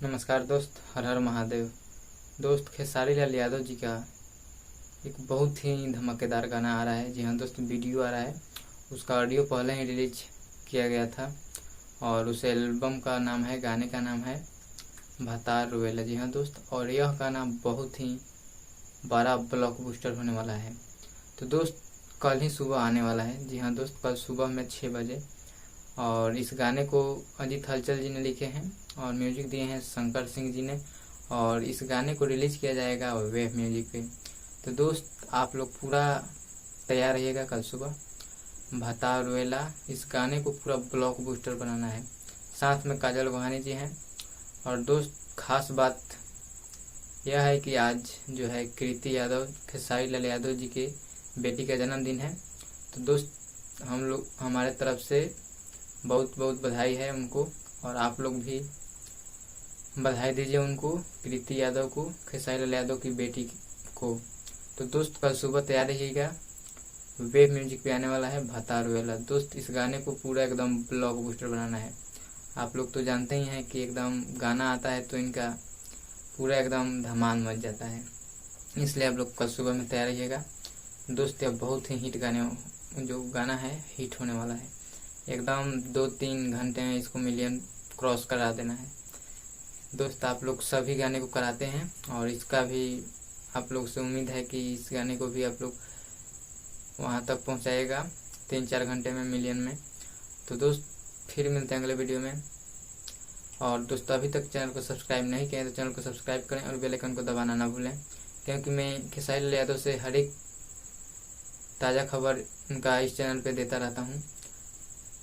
नमस्कार दोस्त, हर हर महादेव। दोस्त, खेसारी लाल यादव जी का एक बहुत ही धमाकेदार गाना आ रहा है। जी हाँ दोस्त, वीडियो आ रहा है। उसका ऑडियो पहले ही रिलीज किया गया था और उस एल्बम का नाम है, गाने का नाम है भतार रोवेला। जी हाँ दोस्त, और यह गाना बहुत ही बड़ा ब्लॉकबस्टर होने वाला है। तो दोस्त, कल ही सुबह आने वाला है। जी हाँ दोस्त, कल सुबह में 6 बजे। और इस गाने को अजीत हलचल जी ने लिखे हैं और म्यूजिक दिए हैं शंकर सिंह जी ने। और इस गाने को रिलीज किया जाएगा वेव म्यूजिक पे। तो दोस्त, आप लोग पूरा तैयार रहिएगा। कल सुबह भता रोएला इस गाने को पूरा ब्लॉक बूस्टर बनाना है। साथ में काजल गोहानी जी हैं। और दोस्त, खास बात यह है कि आज जो है कृति यादव, खेसारी लाल यादव जी के बेटी का जन्मदिन है। तो दोस्त, हम लोग हमारे तरफ से बहुत बहुत बधाई है उनको। और आप लोग भी बधाई दीजिए उनको, कृति यादव को, खेसारी लाल यादव की बेटी को। तो दोस्त, कल सुबह तैयार रहिएगा। वेब म्यूजिक पे आने वाला है भतार वेला। दोस्त, इस गाने को पूरा एकदम ब्लॉक बूस्टर बनाना है। आप लोग तो जानते ही हैं कि एकदम गाना आता है तो इनका पूरा एकदम धमाल मच जाता है। इसलिए आप लोग कल सुबह में तैयार रहिएगा। दोस्त, यह बहुत ही हिट गाने जो गाना है हिट होने वाला है। एकदम 2-3 घंटे में इसको मिलियन क्रॉस करा देना है। दोस्त, आप लोग सभी गाने को कराते हैं और इसका भी आप लोग से उम्मीद है कि इस गाने को भी आप लोग वहां तक पहुंचाएगा 3-4 घंटे में, मिलियन में। तो दोस्त, फिर मिलते हैं अगले वीडियो में। और दोस्तों, अभी तक चैनल को सब्सक्राइब नहीं किया तो चैनल को सब्सक्राइब करें और बेल आइकन को दबाना ना भूलें, क्योंकि मैं खेसारी लाल यादव से हर एक ताज़ा खबर उनका इस चैनल पे देता रहता हूँ।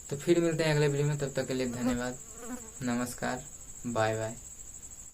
तो फिर मिलते हैं अगले वीडियो में। तब तक के लिए धन्यवाद, नमस्कार, बाय बाय।